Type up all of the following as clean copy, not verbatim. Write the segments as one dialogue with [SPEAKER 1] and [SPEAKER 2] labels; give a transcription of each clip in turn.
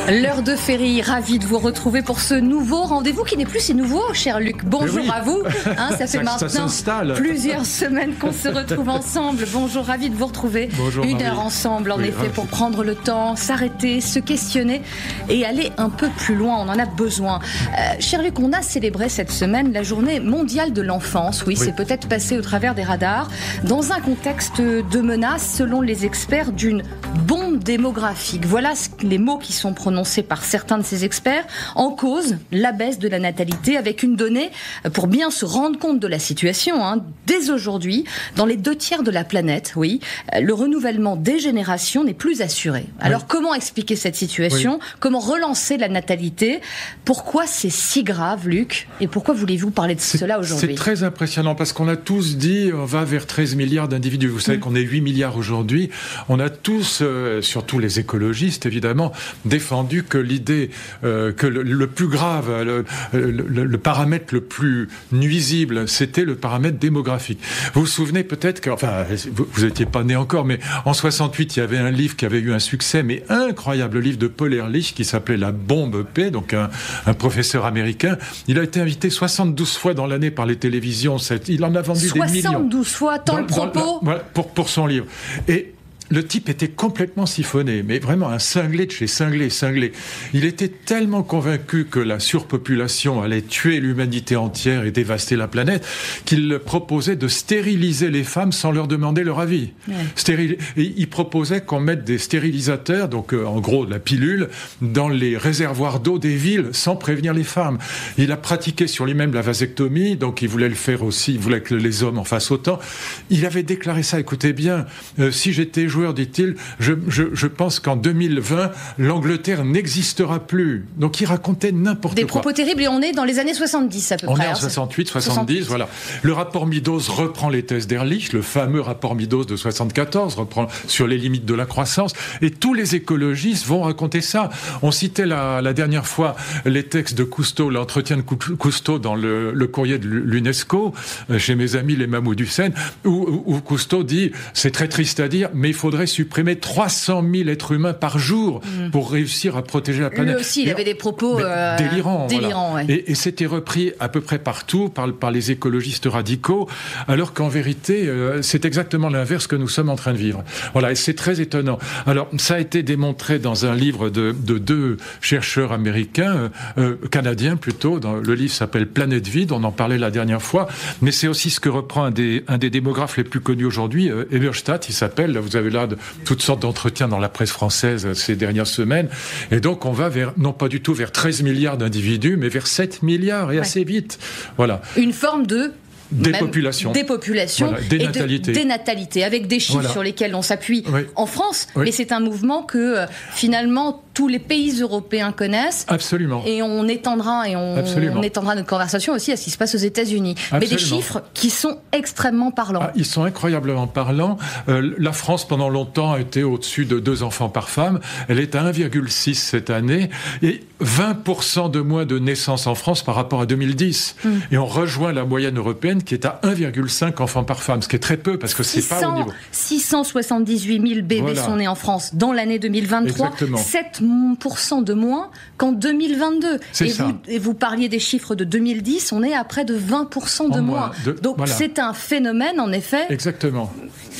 [SPEAKER 1] L'heure de Ferry, ravi de vous retrouver pour ce nouveau rendez-vous qui n'est plus si nouveau, cher Luc. Bonjour à vous. Ça fait maintenant plusieurs semaines qu'on se retrouve ensemble. Bonjour, ravi de vous retrouver.
[SPEAKER 2] Bonjour,
[SPEAKER 1] une heure ensemble, en effet, pour prendre le temps, s'arrêter, se questionner et aller un peu plus loin. On en a besoin. Cher Luc, on a célébré cette semaine la journée mondiale de l'enfance. Oui, c'est peut-être passé au travers des radars dans un contexte de menace, selon les experts, d'une bombe démographique. Voilà les mots qui sont prononcés par certains de ces experts. En cause, la baisse de la natalité, avec une donnée pour bien se rendre compte de la situation. Dès aujourd'hui, dans les 2/3 de la planète, le renouvellement des générations n'est plus assuré. Alors comment expliquer cette situation ? Comment relancer la natalité ? Pourquoi c'est si grave, Luc ? Et pourquoi voulez-vous parler de cela aujourd'hui ?
[SPEAKER 2] C'est très impressionnant parce qu'on a tous dit on va vers 13 milliards d'individus. Vous savez qu'on est 8 milliards aujourd'hui. On a tous, surtout les écologistes évidemment, défendu que l'idée que le plus grave, le paramètre le plus nuisible, c'était le paramètre démographique. Vous vous souvenez peut-être que, enfin, vous n'étiez pas né encore, mais en 68, il y avait un livre qui avait eu un succès, mais incroyable, le livre de Paul Ehrlich qui s'appelait La bombe P, donc un professeur américain. Il a été invité 72 fois dans l'année par les télévisions. Il en a vendu des millions.
[SPEAKER 1] 72 fois, tant le propos.
[SPEAKER 2] Pour son livre. Et le type était complètement siphonné, mais vraiment un cinglé de chez cinglé. Il était tellement convaincu que la surpopulation allait tuer l'humanité entière et dévaster la planète qu'il proposait de stériliser les femmes sans leur demander leur avis. Il proposait qu'on mette des stérilisateurs, donc en gros de la pilule, dans les réservoirs d'eau des villes sans prévenir les femmes. Il a pratiqué sur lui-même la vasectomie, donc il voulait le faire aussi, il voulait que les hommes en fassent autant. Il avait déclaré ça, écoutez bien, si j'étais joueur, dit-il, je pense qu'en 2020, l'Angleterre n'existera plus. Donc il racontait n'importe quoi.
[SPEAKER 1] Des propos terribles, et on est dans les années 70 à peu près.
[SPEAKER 2] On est en 68, 70, voilà. Le rapport Meadows reprend les thèses d'Ehrlich, le fameux rapport Meadows de 74, reprend sur les limites de la croissance, et tous les écologistes vont raconter ça. On citait la dernière fois les textes de Cousteau, l'entretien de Cousteau dans le courrier de l'UNESCO, chez mes amis les Mahmoud Hussein, où Cousteau dit, c'est très triste à dire, mais il faudrait supprimer 300 000 êtres humains par jour pour réussir à protéger la planète.
[SPEAKER 1] Lui aussi, il avait des propos
[SPEAKER 2] délirants.
[SPEAKER 1] Voilà.
[SPEAKER 2] Et c'était repris à peu près partout par les écologistes radicaux, alors qu'en vérité, c'est exactement l'inverse que nous sommes en train de vivre. Voilà, et c'est très étonnant. Alors, ça a été démontré dans un livre de deux chercheurs américains, canadiens plutôt. Le livre s'appelle Planète vide, on en parlait la dernière fois, mais c'est aussi ce que reprend un des démographes les plus connus aujourd'hui, Eberstadt, il s'appelle. Vous avez là toutes sortes d'entretiens dans la presse française ces dernières semaines. Et donc, on va non pas du tout vers 13 milliards d'individus, mais vers 7 milliards, et assez vite. Voilà.
[SPEAKER 1] Une forme de
[SPEAKER 2] dépopulation,
[SPEAKER 1] voilà, dénatalité, avec des chiffres sur lesquels on s'appuie en France, mais c'est un mouvement que finalement tous les pays européens connaissent.
[SPEAKER 2] Absolument.
[SPEAKER 1] Et on étendra notre conversation aussi à ce qui se passe aux États-Unis. Mais des chiffres qui sont extrêmement parlants.
[SPEAKER 2] Ils sont incroyablement parlants. La France pendant longtemps a été au-dessus de 2 enfants par femme. Elle est à 1,6 cette année et 20% de moins de naissances en France par rapport à 2010. Et on rejoint la moyenne européenne qui est à 1,5 enfants par femme, ce qui est très peu parce que c'est pas au niveau.
[SPEAKER 1] 678 000 bébés sont nés en France dans l'année 2023. Exactement. 7% de moins qu'en 2022. Et vous parliez des chiffres de 2010, on est à près de 20% de moins. Donc c'est un phénomène en effet.
[SPEAKER 2] Exactement.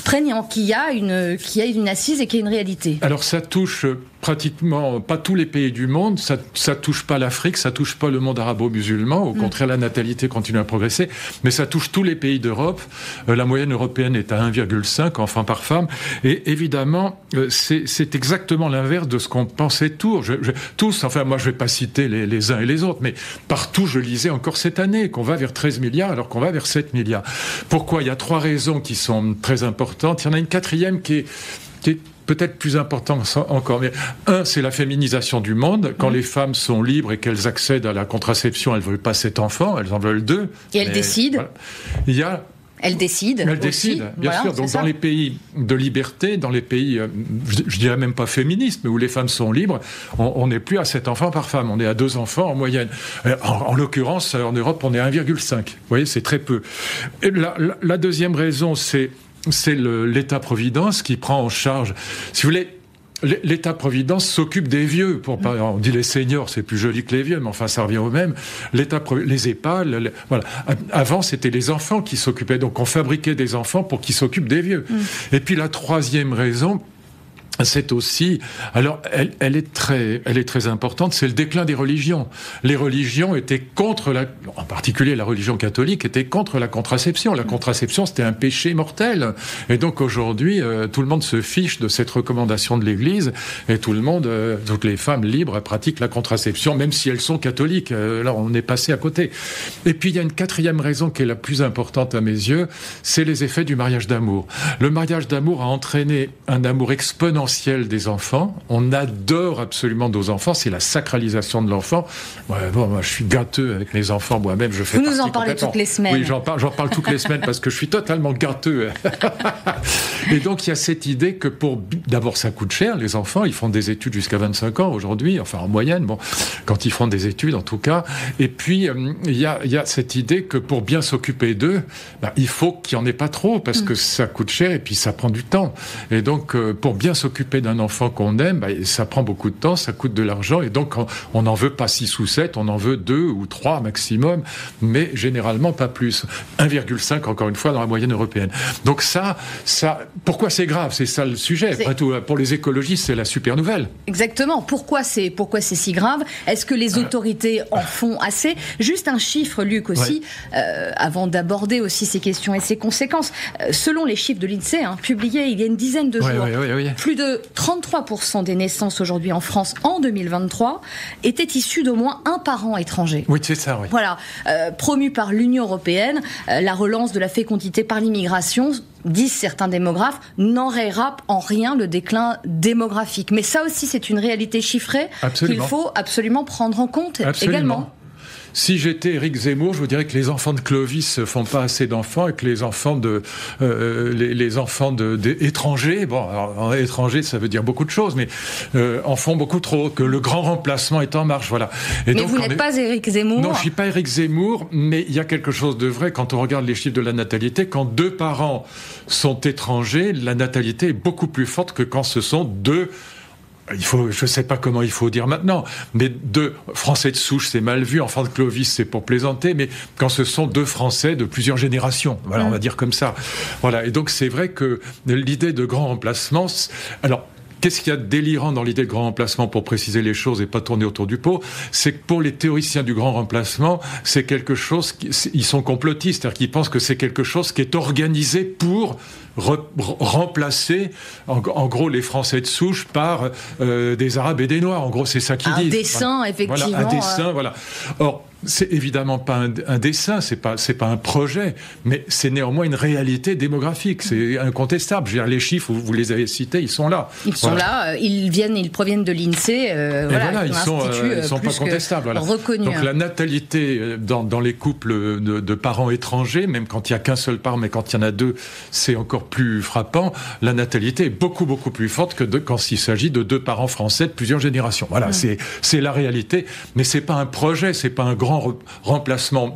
[SPEAKER 1] Prégnant, qui a une assise et qui a une réalité.
[SPEAKER 2] Alors ça touche pratiquement pas tous les pays du monde, ça touche pas l'Afrique, ça touche pas le monde arabo-musulman, au contraire la natalité continue à progresser, mais ça touche tous les pays d'Europe. La moyenne européenne est à 1,5 enfants par femme, et évidemment c'est exactement l'inverse de ce qu'on pensait tous, enfin moi je vais pas citer les uns et les autres, mais partout je lisais encore cette année qu'on va vers 13 milliards alors qu'on va vers 7 milliards. Pourquoi ? Il y a 3 raisons qui sont très importantes, il y en a une 4e qui est peut-être plus important encore. Mais c'est la féminisation du monde. Quand les femmes sont libres et qu'elles accèdent à la contraception, elles ne veulent pas 7 enfants, elles en veulent 2.
[SPEAKER 1] Et elles décident.
[SPEAKER 2] Voilà. Il y a
[SPEAKER 1] Elle décide.
[SPEAKER 2] Elle décide, bien sûr. Donc, dans les pays de liberté, dans les pays, je dirais même pas féministes, mais où les femmes sont libres, on n'est plus à 7 enfants par femme. On est à 2 enfants en moyenne. En l'occurrence, en Europe, on est à 1,5. Vous voyez, c'est très peu. Et la deuxième raison, c'est l'État-providence qui prend en charge, si vous voulez, l'État-providence s'occupe des vieux. On dit les seniors, c'est plus joli que les vieux, mais enfin ça revient au même. Les EHPAD, voilà. Avant, c'était les enfants qui s'occupaient. Donc on fabriquait des enfants pour qu'ils s'occupent des vieux. Et puis la troisième raison, c'est aussi, alors elle est très importante, c'est le déclin des religions. Les religions étaient en particulier la religion catholique était contre la contraception. La contraception, c'était un péché mortel. Et donc aujourd'hui, tout le monde se fiche de cette recommandation de l'Église et toutes les femmes libres pratiquent la contraception, même si elles sont catholiques. Là, on est passé à côté. Et puis il y a une quatrième raison qui est la plus importante à mes yeux, c'est les effets du mariage d'amour. Le mariage d'amour a entraîné un amour exponentiel des enfants. On adore absolument nos enfants, c'est la sacralisation de l'enfant. Moi, je suis gâteux avec mes enfants, moi-même, je fais
[SPEAKER 1] Vous nous en parlez toutes les semaines.
[SPEAKER 2] Oui, j'en parle toutes les semaines parce que je suis totalement gâteux. Et donc, il y a cette idée que d'abord, ça coûte cher, les enfants, ils font des études jusqu'à 25 ans aujourd'hui, enfin en moyenne, quand ils font des études en tout cas. Et puis, il y a cette idée que pour bien s'occuper d'eux, il faut qu'il n'y en ait pas trop parce que ça coûte cher et puis ça prend du temps. Et donc, pour bien s'occuper d'un enfant qu'on aime, ça prend beaucoup de temps, ça coûte de l'argent, et donc on n'en veut pas 6 ou 7, on en veut 2 ou 3 maximum, mais généralement pas plus. 1,5 encore une fois dans la moyenne européenne. Donc ça, pourquoi c'est grave ? C'est ça le sujet. Après tout, pour les écologistes, c'est la super nouvelle.
[SPEAKER 1] Exactement. Pourquoi c'est si grave ? Est-ce que les autorités en font assez ? Juste un chiffre, Luc, aussi, avant d'aborder aussi ces questions et ces conséquences. Selon les chiffres de l'INSEE, publiés il y a une dizaine de jours, plus de 33% des naissances aujourd'hui en France en 2023 étaient issues d'au moins un parent étranger.
[SPEAKER 2] Oui, c'est ça, oui.
[SPEAKER 1] Voilà. Promue par l'Union européenne, la relance de la fécondité par l'immigration, disent certains démographes, n'enrayera en rien le déclin démographique. Mais ça aussi, c'est une réalité chiffrée qu'il faut absolument prendre en compte également.
[SPEAKER 2] Si j'étais Éric Zemmour, je vous dirais que les enfants de Clovis ne font pas assez d'enfants et que les enfants étrangers, alors, étrangers, ça veut dire beaucoup de choses, mais en font beaucoup trop, que le grand remplacement est en marche, voilà.
[SPEAKER 1] Et mais donc, vous n'êtes pas Éric Zemmour ?
[SPEAKER 2] Non, je ne suis pas Éric Zemmour, mais il y a quelque chose de vrai quand on regarde les chiffres de la natalité. Quand 2 parents sont étrangers, la natalité est beaucoup plus forte que quand ce sont 2... je ne sais pas comment il faut dire maintenant, mais 2 Français de souche, c'est mal vu, enfants de Clovis, c'est pour plaisanter, mais quand ce sont 2 Français de plusieurs générations, voilà, on va dire comme ça. Voilà, et donc c'est vrai que l'idée de grand remplacement, alors, qu'est-ce qu'il y a de délirant dans l'idée de grand remplacement, pour préciser les choses et pas tourner autour du pot ? C'est que pour les théoriciens du grand remplacement, c'est quelque chose, ils sont complotistes, c'est-à-dire qu'ils pensent que c'est quelque chose qui est organisé pour remplacer, en gros, les Français de souche par des Arabes et des Noirs. En gros, c'est ça qu'ils disent.
[SPEAKER 1] Un dessin, voilà. Effectivement.
[SPEAKER 2] Voilà, un dessin, voilà. Or, c'est évidemment pas un dessin, c'est pas un projet, mais c'est néanmoins une réalité démographique, c'est incontestable. Je veux dire, les chiffres, vous les avez cités, ils sont là.
[SPEAKER 1] Ils sont là, ils proviennent de l'INSEE,
[SPEAKER 2] ils sont pas contestables. Voilà.
[SPEAKER 1] Reconnus.
[SPEAKER 2] Donc la natalité dans les couples de parents étrangers, même quand il y a qu'un seul parent, mais quand il y en a 2, c'est encore plus frappant. La natalité est beaucoup beaucoup plus forte que quand il s'agit de 2 parents français de plusieurs générations. Voilà, c'est la réalité, mais c'est pas un projet, c'est pas un grand remplacement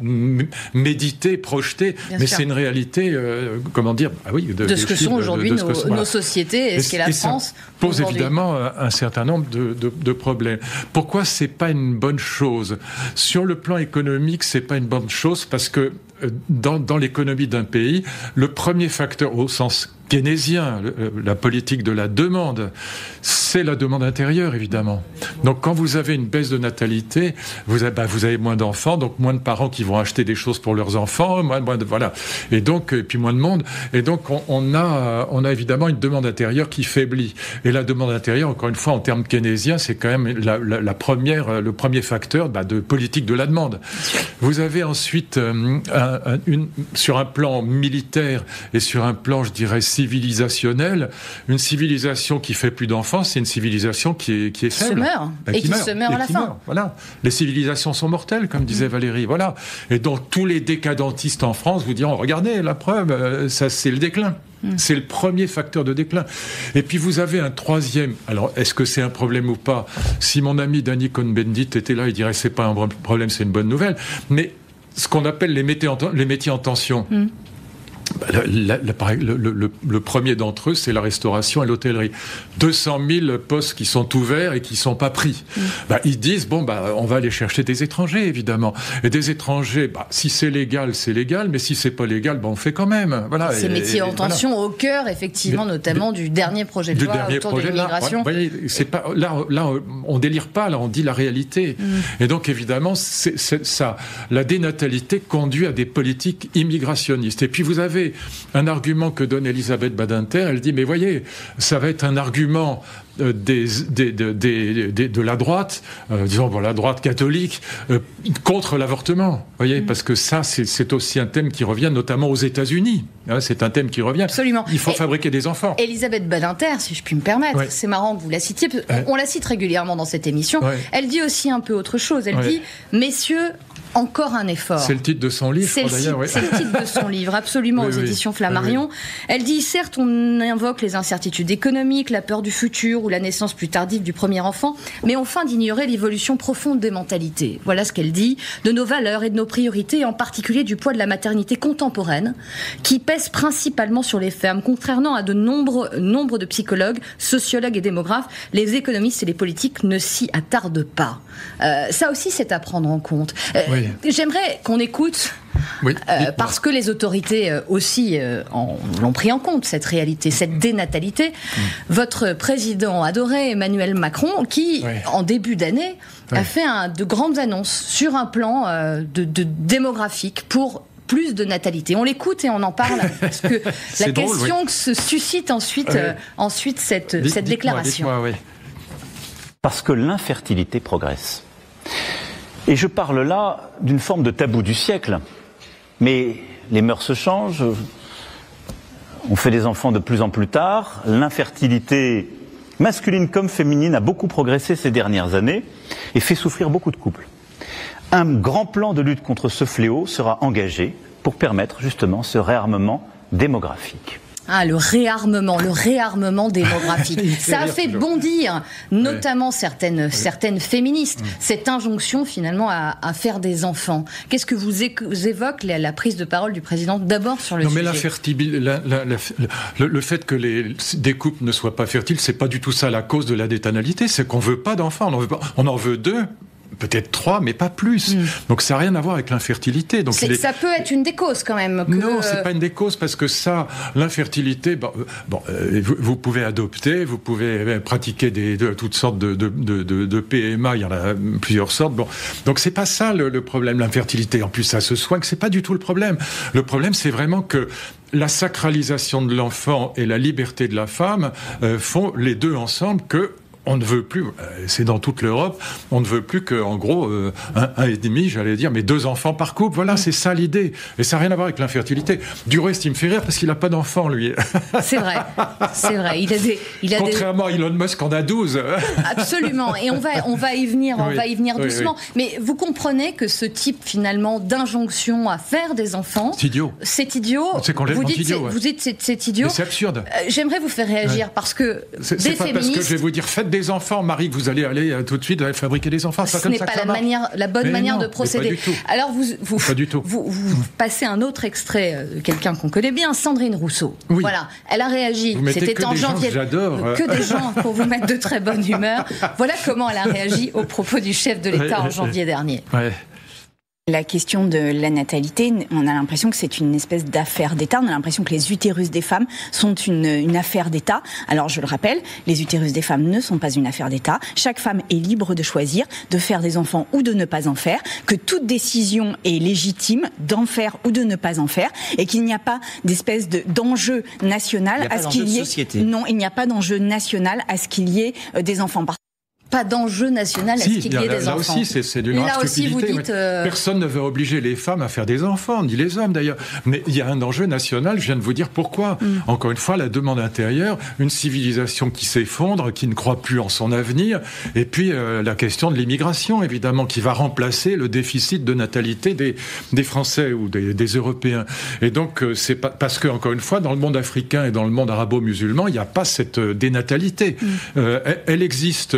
[SPEAKER 2] médité, projeté, mais c'est une réalité,
[SPEAKER 1] de ce que sont aujourd'hui nos sociétés et ce qu'est la France.
[SPEAKER 2] Ça pose évidemment un certain nombre de problèmes. Pourquoi c'est pas une bonne chose ? Sur le plan économique, c'est pas une bonne chose parce que dans l'économie d'un pays, le premier facteur au sens keynésien, la politique de la demande, c'est la demande intérieure, évidemment. Donc, quand vous avez une baisse de natalité, vous avez moins d'enfants, donc moins de parents qui vont acheter des choses pour leurs enfants, voilà. Et puis moins de monde. Et donc, on a évidemment une demande intérieure qui faiblit. Et la demande intérieure, encore une fois, en termes keynésiens, c'est quand même le premier facteur de politique de la demande. Vous avez ensuite, sur un plan militaire et sur un plan, je dirais, civilisationnel, une civilisation qui fait plus d'enfants, c'est une civilisation qui est faible.
[SPEAKER 1] Qui se meurt à la fin.
[SPEAKER 2] Voilà. Les civilisations sont mortelles, comme disait Valérie. Voilà. Et donc, tous les décadentistes en France vous diront, regardez, la preuve, ça, c'est le déclin. C'est le premier facteur de déclin. Et puis vous avez un troisième. Alors, est-ce que c'est un problème ou pas ? Si mon ami Danny Cohn-Bendit était là, il dirait c'est pas un problème, c'est une bonne nouvelle. Mais ce qu'on appelle les métiers en tension. Le premier d'entre eux, c'est la restauration et l'hôtellerie. 200 000 postes qui sont ouverts et qui ne sont pas pris. Ils disent, on va aller chercher des étrangers, évidemment. Et des étrangers, si c'est légal, mais si c'est pas légal, on fait quand même. Voilà.
[SPEAKER 1] Ces métiers en tension au cœur, effectivement, notamment du dernier projet de loi autour de l'immigration.
[SPEAKER 2] Là, on délire pas, là, on dit la réalité. Et donc, évidemment, la dénatalité conduit à des politiques immigrationnistes. Et puis, vous avez un argument que donne Elisabeth Badinter, elle dit, mais voyez, ça va être un argument de la droite, disons la droite catholique, contre l'avortement. Voyez, parce que ça, c'est aussi un thème qui revient notamment aux États-Unis. C'est un thème qui revient.
[SPEAKER 1] Absolument.
[SPEAKER 2] Il faut fabriquer des enfants.
[SPEAKER 1] Elisabeth Badinter, si je puis me permettre, c'est marrant que vous la citiez, on la cite régulièrement dans cette émission. Elle dit aussi un peu autre chose. Elle dit, messieurs, encore un effort.
[SPEAKER 2] C'est le titre de son livre, d'ailleurs.
[SPEAKER 1] C'est le titre de son livre, absolument, aux éditions Flammarion. Elle dit, certes, on invoque les incertitudes économiques, la peur du futur ou la naissance plus tardive du premier enfant, mais on feint d'ignorer l'évolution profonde des mentalités. Voilà ce qu'elle dit, de nos valeurs et de nos priorités, et en particulier du poids de la maternité contemporaine, qui pèse principalement sur les femmes. Contrairement à de nombre de psychologues, sociologues et démographes, les économistes et les politiques ne s'y attardent pas. Ça aussi, c'est à prendre en compte. J'aimerais qu'on écoute, parce que les autorités aussi l'ont pris en compte, cette réalité, cette dénatalité. Votre président adoré, Emmanuel Macron, qui, en début d'année, a fait de grandes annonces sur un plan démographique pour plus de natalité. On l'écoute et on en parle, parce que la question que se suscite ensuite cette déclaration.
[SPEAKER 3] Parce que l'infertilité progresse. Et je parle là d'une forme de tabou du siècle. Mais les mœurs se changent, on fait des enfants de plus en plus tard, l'infertilité masculine comme féminine a beaucoup progressé ces dernières années et fait souffrir beaucoup de couples. Un grand plan de lutte contre ce fléau sera engagé pour permettre justement ce réarmement démographique.
[SPEAKER 1] Le réarmement démographique. Ça a fait bondir notamment certaines féministes, cette injonction finalement à faire des enfants. Qu'est-ce que vous évoque la prise de parole du président d'abord sur le sujet?
[SPEAKER 2] Le fait que des couples ne soient pas fertiles, c'est pas du tout ça la cause de la dénatalité, c'est qu'on veut pas d'enfants, on en veut 2. Peut-être 3, mais pas plus. Donc ça n'a rien à voir avec l'infertilité. Donc
[SPEAKER 1] ça peut être une des causes quand même.
[SPEAKER 2] Non, c'est pas une des causes, parce que l'infertilité, vous pouvez adopter, vous pouvez pratiquer toutes sortes de PMA, il y en a plusieurs sortes. Donc c'est pas ça le problème, l'infertilité. En plus, ça se soigne, c'est pas du tout le problème. Le problème, c'est vraiment que la sacralisation de l'enfant et la liberté de la femme font les deux ensemble que on ne veut plus, c'est dans toute l'Europe, on ne veut plus qu'en gros, un et demi, j'allais dire, mais 2 enfants par couple. Voilà, c'est ça l'idée. Et ça n'a rien à voir avec l'infertilité. Du reste, il me fait rire parce qu'il n'a pas d'enfants, lui.
[SPEAKER 1] C'est vrai.
[SPEAKER 2] Contrairement à Elon Musk, on a 12.
[SPEAKER 1] Absolument. Et on va y venir doucement. Mais vous comprenez que ce type, finalement, d'injonction à faire des enfants...
[SPEAKER 2] C'est idiot.
[SPEAKER 1] C'est idiot.
[SPEAKER 2] C'est complètement idiot.
[SPEAKER 1] Vous dites c'est idiot.
[SPEAKER 2] Mais c'est absurde.
[SPEAKER 1] J'aimerais vous faire réagir parce que
[SPEAKER 2] c'est pas féministes... parce que je vais vous dire, faites des enfants, Marie, que vous allez aller tout de suite fabriquer des enfants.
[SPEAKER 1] Ce n'est pas la bonne manière de procéder.
[SPEAKER 2] Pas du tout.
[SPEAKER 1] Alors vous passez un autre extrait de quelqu'un qu'on connaît bien, Sandrine Rousseau.
[SPEAKER 2] Oui.
[SPEAKER 1] Voilà, elle a réagi. C'était en janvier.
[SPEAKER 2] J'adore.
[SPEAKER 1] Que des gens pour vous mettre de très bonne humeur. Voilà comment elle a réagi au propos du chef de l'État en janvier dernier.
[SPEAKER 4] La question de la natalité, on a l'impression que c'est une espèce d'affaire d'État. On a l'impression que les utérus des femmes sont une affaire d'État. Alors, je le rappelle, les utérus des femmes ne sont pas une affaire d'État. Chaque femme est libre de choisir de faire des enfants ou de ne pas en faire, que toute décision est légitime d'en faire ou de ne pas en faire, et qu'il n'y a pas d'espèce d'enjeu national à ce qu'il y ait... Non, il n'y a pas d'enjeu national à ce qu'il y ait des enfants.
[SPEAKER 1] Pas d'enjeu national à ce qu'il y ait des enfants.
[SPEAKER 2] Là aussi, c'est d'une rare stupidité.
[SPEAKER 1] Vous dites,
[SPEAKER 2] personne ne veut obliger les femmes à faire des enfants, ni les hommes d'ailleurs. Mais il y a un enjeu national, je viens de vous dire pourquoi. Encore une fois, la demande intérieure, une civilisation qui s'effondre, qui ne croit plus en son avenir, et puis la question de l'immigration, évidemment, qui va remplacer le déficit de natalité des Français ou des Européens. Et donc, c'est pas parce que, encore une fois, dans le monde africain et dans le monde arabo-musulman, il n'y a pas cette dénatalité. Elle existe...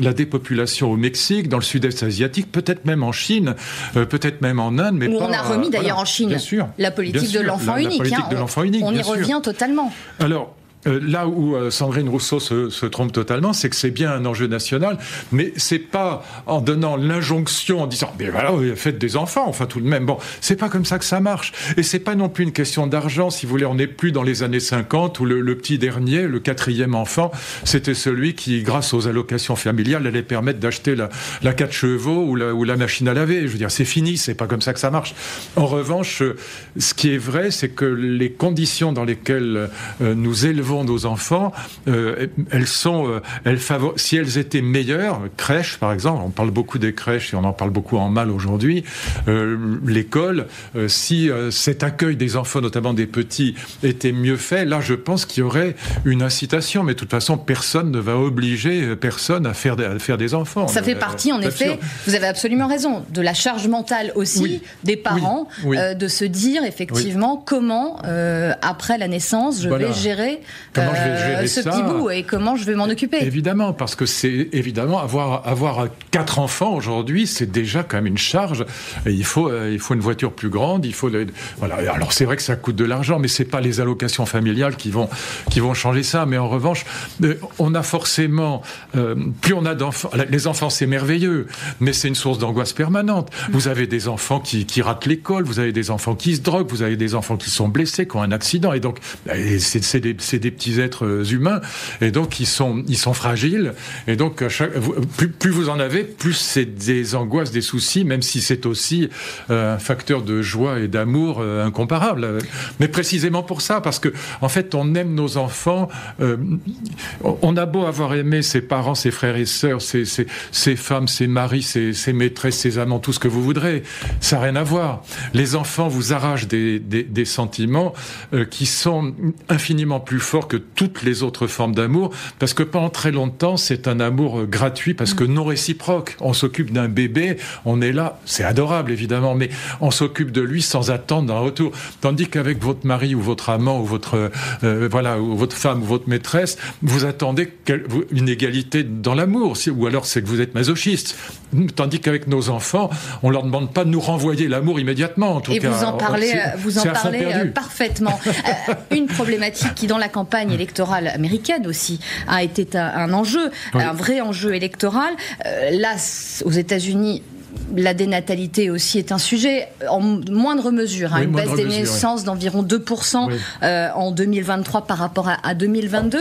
[SPEAKER 2] la dépopulation au Mexique, dans le sud-est asiatique, peut-être même en Chine, peut-être même en Inde, mais
[SPEAKER 1] où
[SPEAKER 2] pas...
[SPEAKER 1] on a remis d'ailleurs en Chine la politique de l'enfant unique. On y revient totalement.
[SPEAKER 2] Alors, là où Sandrine Rousseau se trompe totalement, c'est que c'est bien un enjeu national, mais c'est pas en donnant l'injonction, en disant mais voilà, faites des enfants, enfin tout de même. Bon, c'est pas comme ça que ça marche. Et c'est pas non plus une question d'argent, si vous voulez. On n'est plus dans les années 50 où le petit dernier, le 4e enfant, c'était celui qui, grâce aux allocations familiales, allait permettre d'acheter la 4 chevaux ou la machine à laver. Je veux dire, c'est fini, c'est pas comme ça que ça marche. En revanche, ce qui est vrai, c'est que les conditions dans lesquelles nous élevons nos enfants, si elles étaient meilleures, crèches par exemple, on parle beaucoup des crèches et on en parle beaucoup en mal aujourd'hui, l'école, si cet accueil des enfants, notamment des petits, était mieux fait, là je pense qu'il y aurait une incitation, mais de toute façon personne ne va obliger personne à faire des enfants.
[SPEAKER 1] Ça fait partie en effet, vous avez absolument raison, de la charge mentale aussi des parents, de se dire effectivement comment après la naissance je vais gérer ce petit bout et comment je vais m'en occuper.
[SPEAKER 2] Évidemment, parce que c'est évidemment avoir 4 enfants aujourd'hui, c'est déjà quand même une charge. Et il faut une voiture plus grande. Voilà. Alors c'est vrai que ça coûte de l'argent, mais c'est pas les allocations familiales qui vont changer ça. Mais en revanche, on a forcément plus on a d'enfants. Les enfants, c'est merveilleux, mais c'est une source d'angoisse permanente. Vous avez des enfants qui ratent l'école, vous avez des enfants qui se droguent, vous avez des enfants qui sont blessés, qui ont un accident, et donc c'est des petits êtres humains, et donc ils sont fragiles, et donc plus vous en avez, plus c'est des angoisses, des soucis, même si c'est aussi un facteur de joie et d'amour incomparable. Mais précisément pour ça, parce que en fait on aime nos enfants, on a beau avoir aimé ses parents, ses frères et sœurs, ses femmes, ses maris, ses maîtresses, ses amants, tout ce que vous voudrez, ça n'a rien à voir. Les enfants vous arrachent des sentiments qui sont infiniment plus forts que toutes les autres formes d'amour, parce que pendant très longtemps, c'est un amour gratuit, parce que non réciproque. On s'occupe d'un bébé, on est là, c'est adorable évidemment, mais on s'occupe de lui sans attendre un retour. Tandis qu'avec votre mari ou votre amant ou votre femme ou votre maîtresse, vous attendez une égalité dans l'amour, ou alors c'est que vous êtes masochiste. Tandis qu'avec nos enfants, on leur demande pas de nous renvoyer l'amour immédiatement. En tout cas,
[SPEAKER 1] vous en parlez parfaitement. Une problématique qui, dans la campagne électorale américaine aussi, a été un enjeu, un vrai enjeu électoral. Là, aux États-Unis, la dénatalité aussi est un sujet en moindre mesure, une baisse des naissances d'environ 2% en 2023 par rapport à 2022.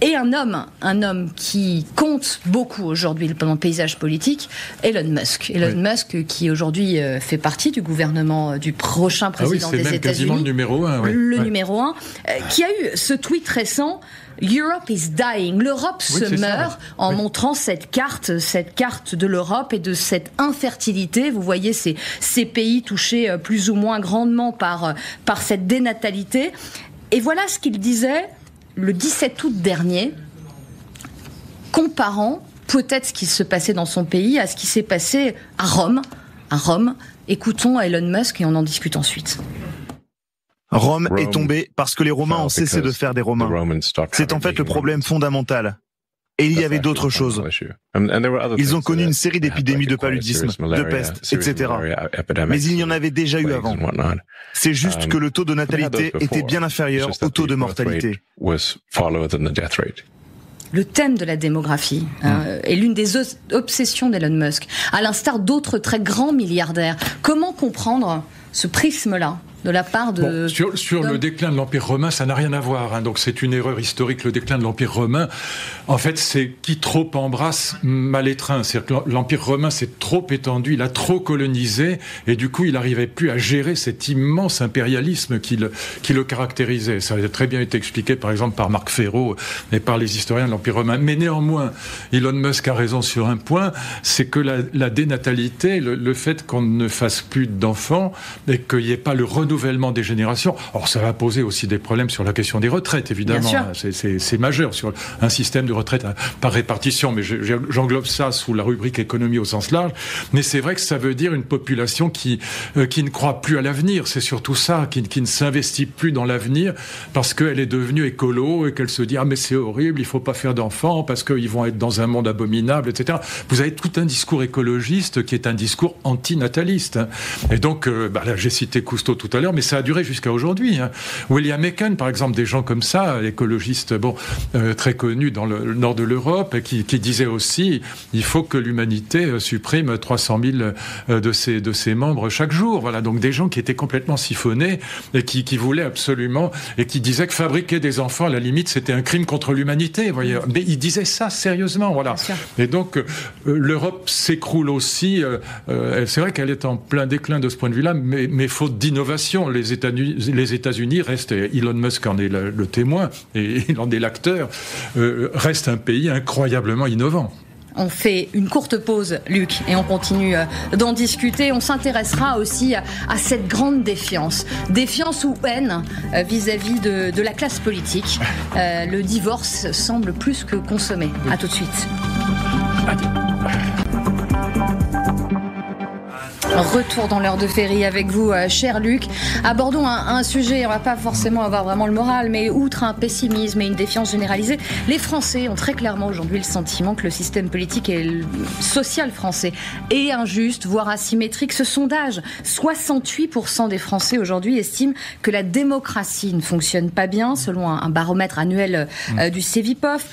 [SPEAKER 1] Et un homme qui compte beaucoup aujourd'hui dans le paysage politique, Elon Musk. Elon Musk qui aujourd'hui fait partie du gouvernement du prochain président des États-Unis. C'est même quasiment
[SPEAKER 2] le numéro 1.
[SPEAKER 1] Numéro 1, qui a eu ce tweet récent: Europe is dying. L'Europe se meurt, en montrant cette carte de l'Europe et de cette infertilité. Vous voyez ces pays touchés plus ou moins grandement par cette dénatalité. Et voilà ce qu'il disait le 17 août dernier, comparant peut-être ce qui se passait dans son pays à ce qui s'est passé à Rome. Écoutons Elon Musk et on en discute ensuite.
[SPEAKER 5] Rome est tombée parce que les Romains ont cessé de faire des Romains. C'est en fait le problème fondamental. Et il y avait d'autres choses. Ils ont connu une série d'épidémies de paludisme, de peste, etc. Mais il y en avait déjà eu avant. C'est juste que le taux de natalité était bien inférieur au taux de mortalité.
[SPEAKER 1] Le thème de la démographie est l'une des obsessions d'Elon Musk, à l'instar d'autres très grands milliardaires. Comment comprendre ce prisme-là de la part de...
[SPEAKER 2] Sur le déclin de l'Empire romain, ça n'a rien à voir. Donc c'est une erreur historique, le déclin de l'Empire romain. En fait, c'est qui trop embrasse mal étreint. C'est-à-dire que l'Empire romain s'est trop étendu, il a trop colonisé, et du coup, il n'arrivait plus à gérer cet immense impérialisme qui le caractérisait. Ça a très bien été expliqué, par exemple, par Marc Ferraud et par les historiens de l'Empire romain. Mais néanmoins, Elon Musk a raison sur un point, c'est que la dénatalité, le fait qu'on ne fasse plus d'enfants, et qu'il n'y ait pas le renouvellement renouvellement des générations. Alors ça va poser aussi des problèmes sur la question des retraites, évidemment. C'est majeur sur un système de retraite par répartition, mais j'englobe ça sous la rubrique économie au sens large. Mais c'est vrai que ça veut dire une population qui ne croit plus à l'avenir. C'est surtout ça, qui ne s'investit plus dans l'avenir parce qu'elle est devenue écolo et qu'elle se dit « Ah mais c'est horrible, il faut pas faire d'enfants parce qu'ils vont être dans un monde abominable, etc. » Vous avez tout un discours écologiste qui est un discours antinataliste. Et donc, là, j'ai cité Cousteau tout à l'heure, mais ça a duré jusqu'à aujourd'hui. William Aiken, par exemple, des gens comme ça, écologistes très connus dans le nord de l'Europe, qui disaient aussi il faut que l'humanité supprime 300 000 de ses membres chaque jour. Voilà, donc des gens qui étaient complètement siphonnés et qui voulaient absolument, et qui disaient que fabriquer des enfants, à la limite, c'était un crime contre l'humanité. Voyez. Mais ils disaient ça sérieusement. Voilà. Et donc, l'Europe s'écroule aussi. C'est vrai qu'elle est en plein déclin de ce point de vue-là, mais faute d'innovation. Les États-Unis restent, Elon Musk en est le témoin, et il en est l'acteur, reste un pays incroyablement innovant.
[SPEAKER 1] On fait une courte pause, Luc, et on continue d'en discuter. On s'intéressera aussi à cette grande défiance. Défiance ou haine vis-à-vis de la classe politique. Le divorce semble plus que consommé. À tout de suite. Retour dans l'heure de Ferry avec vous, cher Luc. Abordons un sujet, on va pas forcément avoir vraiment le moral, mais outre un pessimisme et une défiance généralisée, les Français ont très clairement aujourd'hui le sentiment que le système politique et social français est injuste, voire asymétrique. Ce sondage, 68% des Français aujourd'hui estiment que la démocratie ne fonctionne pas bien, selon un baromètre annuel du Cevipof.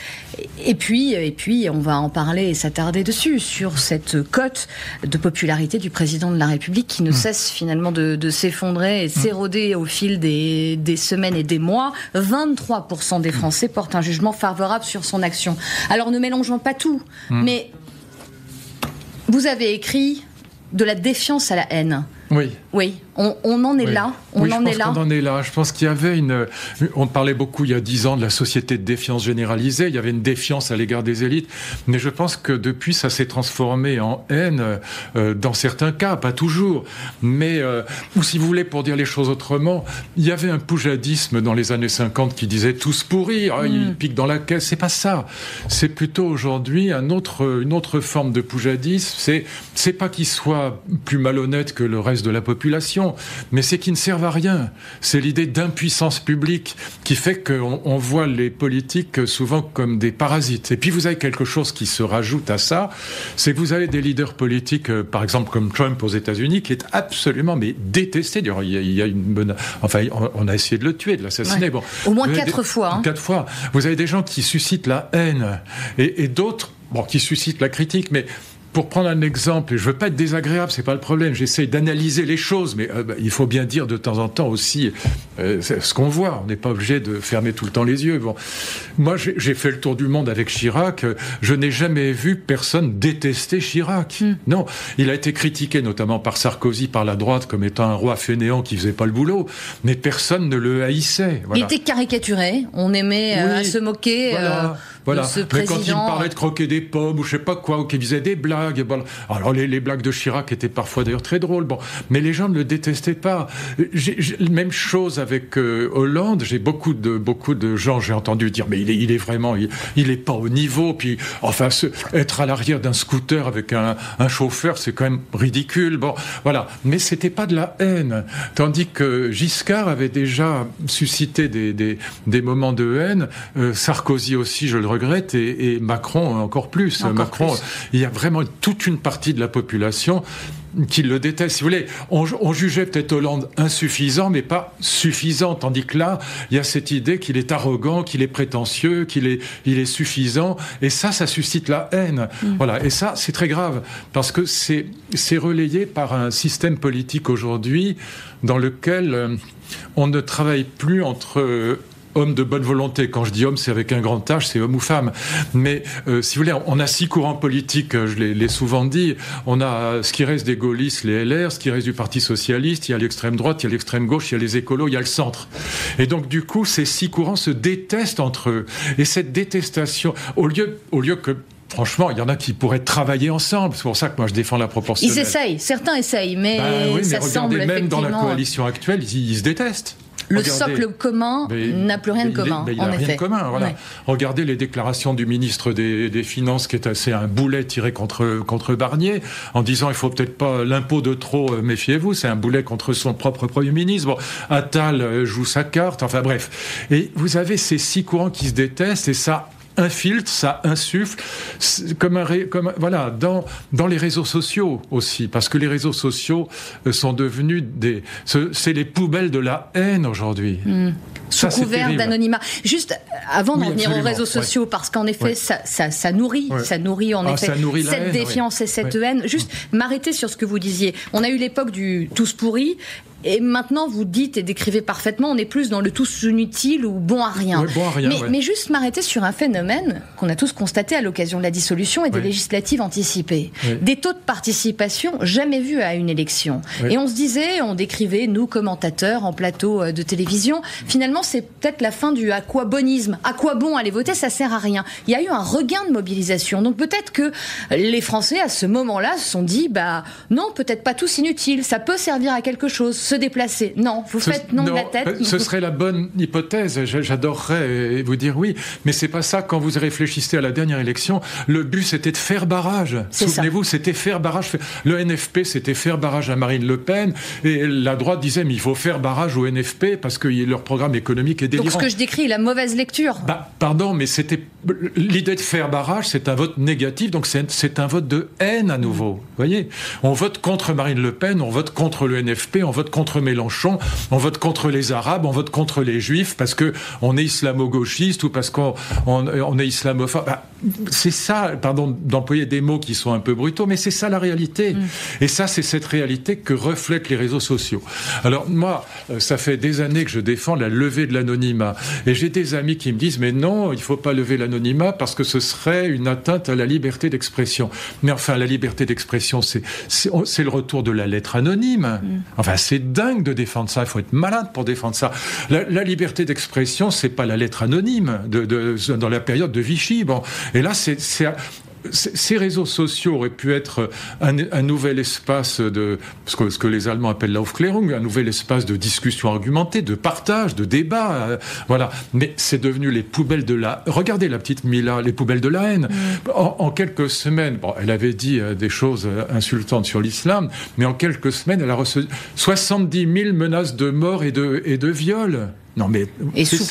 [SPEAKER 1] Et puis, on va en parler et s'attarder dessus, sur cette cote de popularité du président de la République qui ne cesse finalement de s'effondrer et s'éroder au fil des semaines et des mois. 23% des Français portent un jugement favorable sur son action. Alors ne mélangeons pas tout, mais vous avez écrit de la défiance à la haine. Oui, on en est là. On en est là.
[SPEAKER 2] Je pense qu'il y avait on parlait beaucoup il y a 10 ans de la société de défiance généralisée. Il y avait une défiance à l'égard des élites. Mais je pense que depuis, ça s'est transformé en haine dans certains cas, pas toujours. Mais, ou si vous voulez, pour dire les choses autrement, il y avait un poujadisme dans les années 50 qui disait tous pourris, ils piquent dans la caisse. C'est pas ça. C'est plutôt aujourd'hui une autre forme de poujadisme. C'est pas qu'ils soient plus malhonnêtes que le reste de la population, mais c'est qu'ils ne servent à rien. C'est l'idée d'impuissance publique qui fait qu'on voit les politiques souvent comme des parasites. Et puis vous avez quelque chose qui se rajoute à ça, c'est que vous avez des leaders politiques, par exemple comme Trump aux États-Unis, qui est absolument détesté. Il y a on a essayé de le tuer, de l'assassiner. Bon,
[SPEAKER 1] au moins 4 fois.
[SPEAKER 2] 4 fois. Vous avez des gens qui suscitent la haine et d'autres, qui suscitent la critique, mais pour prendre un exemple, et je veux pas être désagréable, c'est pas le problème, j'essaie d'analyser les choses, mais il faut bien dire de temps en temps aussi ce qu'on voit. On n'est pas obligé de fermer tout le temps les yeux. Bon, moi, j'ai fait le tour du monde avec Chirac. Je n'ai jamais vu personne détester Chirac. Non, il a été critiqué notamment par Sarkozy, par la droite, comme étant un roi fainéant qui faisait pas le boulot, mais personne ne le haïssait. Voilà.
[SPEAKER 1] Il était caricaturé. On aimait se moquer.
[SPEAKER 2] Voilà.
[SPEAKER 1] Ce
[SPEAKER 2] mais
[SPEAKER 1] président...
[SPEAKER 2] quand il me parlait de croquer des pommes ou je sais pas quoi, ou qu'il faisait des blagues, alors les blagues de Chirac étaient parfois d'ailleurs très drôles, mais les gens ne le détestaient pas. Même chose avec Hollande. J'ai beaucoup de gens, j'ai entendu dire, mais il est vraiment, il est pas au niveau. Puis enfin, être à l'arrière d'un scooter avec un chauffeur, c'est quand même ridicule. Bon, voilà. Mais c'était pas de la haine. Tandis que Giscard avait déjà suscité des moments de haine. Sarkozy aussi, je le regrette, et Macron encore plus. Il y a vraiment toute une partie de la population qui le déteste. Si vous voulez, on jugeait peut-être Hollande insuffisant, mais pas suffisant, tandis que là, il y a cette idée qu'il est arrogant, qu'il est prétentieux, qu'il est suffisant, et ça suscite la haine. Voilà, et ça, c'est très grave, parce que c'est relayé par un système politique aujourd'hui dans lequel on ne travaille plus entre homme de bonne volonté. Quand je dis homme, c'est avec un grand H, c'est homme ou femme. Mais si vous voulez, on a 6 courants politiques, je l'ai souvent dit. On a ce qui reste des gaullistes, les LR, ce qui reste du Parti socialiste, il y a l'extrême droite, il y a l'extrême gauche, il y a les écolos, il y a le centre. Et donc du coup, ces 6 courants se détestent entre eux. Et cette détestation, au lieu que franchement, il y en a qui pourraient travailler ensemble. C'est pour ça que moi je défends la proportionnelle.
[SPEAKER 1] Ils essayent, certains essayent, mais ça semble
[SPEAKER 2] regardez, même dans la
[SPEAKER 1] effectivement...
[SPEAKER 2] coalition actuelle, ils se détestent.
[SPEAKER 1] Le socle commun n'a plus rien de commun,
[SPEAKER 2] il
[SPEAKER 1] en
[SPEAKER 2] n'a
[SPEAKER 1] effet.
[SPEAKER 2] rien de commun, voilà.
[SPEAKER 1] Ouais.
[SPEAKER 2] Regardez les déclarations du ministre des Finances, qui est assez un boulet tiré contre Barnier, en disant il faut peut-être pas l'impôt de trop, méfiez-vous, c'est un boulet contre son propre Premier ministre. Bon, Attal joue sa carte, enfin bref. Et vous avez ces 6 courants qui se détestent, et ça infiltre, ça insuffle, voilà, dans les réseaux sociaux aussi, parce que les réseaux sociaux sont devenus c'est les poubelles de la haine aujourd'hui.
[SPEAKER 1] Sous couvert d'anonymat. Juste avant d'en venir aux réseaux sociaux, parce qu'en effet, ça nourrit en effet cette défiance et cette haine. Juste m'arrêter sur ce que vous disiez. On a eu l'époque du tous pourris. Et maintenant, vous dites et décrivez parfaitement, on est plus dans le tous inutile ou bon à rien.
[SPEAKER 2] Bon à rien,
[SPEAKER 1] mais juste m'arrêter sur un phénomène qu'on a tous constaté à l'occasion de la dissolution et des législatives anticipées. Des taux de participation jamais vus à une élection. Et on se disait, on décrivait, nous, commentateurs, en plateau de télévision, finalement, c'est peut-être la fin du aquabonisme. À quoi bon aller voter, ça sert à rien. Il y a eu un regain de mobilisation. Donc peut-être que les Français, à ce moment-là, se sont dit, non, peut-être pas tous inutiles, ça peut servir à quelque chose. Se déplacer. Non, vous faites non de la tête.
[SPEAKER 2] Ce serait la bonne hypothèse. J'adorerais vous dire oui, mais c'est pas ça. Quand vous réfléchissez à la dernière élection, le but c'était de faire barrage. Souvenez-vous, c'était faire barrage. Le NFP, c'était faire barrage à Marine Le Pen, et la droite disait mais il faut faire barrage au NFP parce que leur programme économique est délirant.
[SPEAKER 1] Donc ce que je décris, la mauvaise lecture.
[SPEAKER 2] Pardon, mais c'était l'idée de faire barrage, c'est un vote négatif, donc c'est un vote de haine à nouveau. Vous voyez, on vote contre Marine Le Pen, on vote contre le NFP, on vote contre Mélenchon, on vote contre les Arabes, on vote contre les Juifs parce que on est islamo-gauchiste ou parce qu'on est islamophobe. C'est ça, pardon d'employer des mots qui sont un peu brutaux, mais c'est ça la réalité. Et ça, c'est cette réalité que reflètent les réseaux sociaux. Alors moi, ça fait des années que je défends la levée de l'anonymat. Et j'ai des amis qui me disent, mais non, il ne faut pas lever l'anonymat parce que ce serait une atteinte à la liberté d'expression. Mais enfin, la liberté d'expression, c'est le retour de la lettre anonyme. Enfin, c'est dingue de défendre ça. Il faut être malade pour défendre ça. La liberté d'expression, c'est pas la lettre anonyme dans la période de Vichy. Bon. Et là, ces réseaux sociaux auraient pu être un nouvel espace ce que les Allemands appellent l'Aufklärung, un nouvel espace de discussion argumentée, de partage, de débat, voilà. Mais c'est devenu les poubelles regardez la petite Mila, les poubelles de la haine. En quelques semaines, elle avait dit des choses insultantes sur l'islam, mais en quelques semaines, elle a reçu 70 000 menaces de mort et de viol. Non, mais
[SPEAKER 1] sous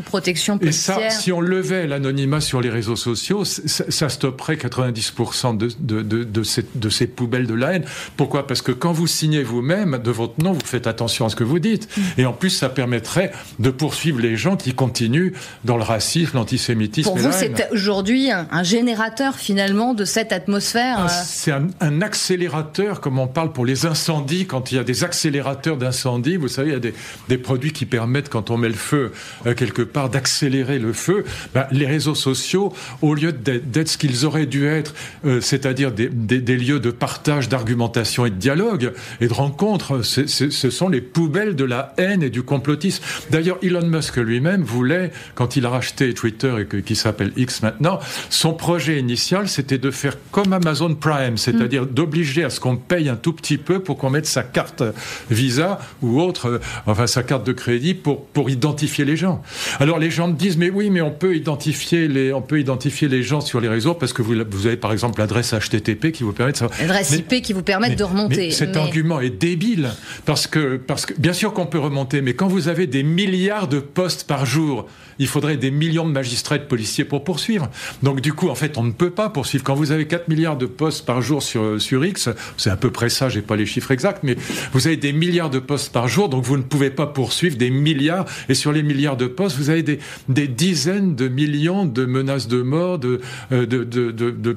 [SPEAKER 1] protection policière.
[SPEAKER 2] Et ça, si on levait l'anonymat sur les réseaux sociaux, ça stopperait 90% de ces poubelles de la haine. Pourquoi ? Parce que quand vous signez vous-même de votre nom, vous faites attention à ce que vous dites. Et en plus, ça permettrait de poursuivre les gens qui continuent dans le racisme, l'antisémitisme.
[SPEAKER 1] Pour vous, c'est aujourd'hui un générateur finalement de cette atmosphère.
[SPEAKER 2] C'est un accélérateur, comme on parle pour les incendies. Quand il y a des accélérateurs d'incendie, vous savez, il y a des produits qui permettent, quand on met le feu quelque part, d'accélérer le feu. Les réseaux sociaux, au lieu d'être ce qu'ils auraient dû être, c'est-à-dire des lieux de partage, d'argumentation et de dialogue et de rencontre, ce sont les poubelles de la haine et du complotisme. D'ailleurs, Elon Musk lui-même voulait, quand il a racheté Twitter et qui s'appelle X maintenant, son projet initial, c'était de faire comme Amazon Prime, c'est-à-dire d'obliger à ce qu'on paye un tout petit peu pour qu'on mette sa carte Visa ou autre, enfin sa carte de crédit pour identifier les gens. Alors les gens disent mais oui, mais on peut identifier les gens sur les réseaux parce que vous avez par exemple l'adresse HTTP qui vous permet de savoir.
[SPEAKER 1] L'adresse IP qui vous permet de remonter.
[SPEAKER 2] Mais cet argument est débile parce que bien sûr qu'on peut remonter, mais quand vous avez des milliards de postes par jour, il faudrait des millions de magistrats et de policiers pour poursuivre. Donc du coup, en fait, on ne peut pas poursuivre. Quand vous avez 4 milliards de postes par jour sur X, c'est à peu près ça, j'ai pas les chiffres exacts, mais vous avez des milliards de postes par jour, donc vous ne pouvez pas poursuivre des milliards. Et sur les milliards de postes, vous avez des dizaines de millions de menaces de mort, de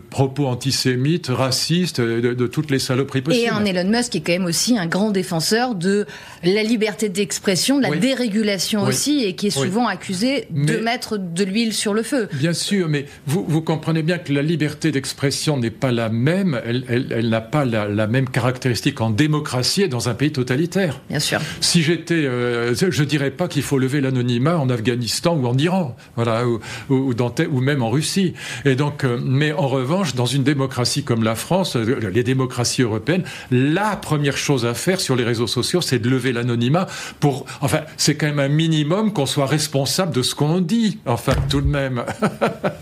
[SPEAKER 2] propos antisémites, racistes, de toutes les saloperies possibles.
[SPEAKER 1] Et un Elon Musk qui est quand même aussi un grand défenseur de la liberté d'expression, de la dérégulation aussi, et qui est souvent accusé de mettre de l'huile sur le feu.
[SPEAKER 2] Bien sûr, mais vous comprenez bien que la liberté d'expression n'est pas la même, elle n'a pas la même caractéristique en démocratie et dans un pays totalitaire.
[SPEAKER 1] Bien sûr.
[SPEAKER 2] Si j'étais, je dirais pas qu'il faut lever l'anonymat en Afghanistan ou en Iran, voilà, ou même en Russie. Et donc, mais en revanche, dans une démocratie comme la France, les démocraties européennes, la première chose à faire sur les réseaux sociaux, c'est de lever l'anonymat enfin, c'est quand même un minimum qu'on soit responsable de ce qu'on dit, enfin, tout de même.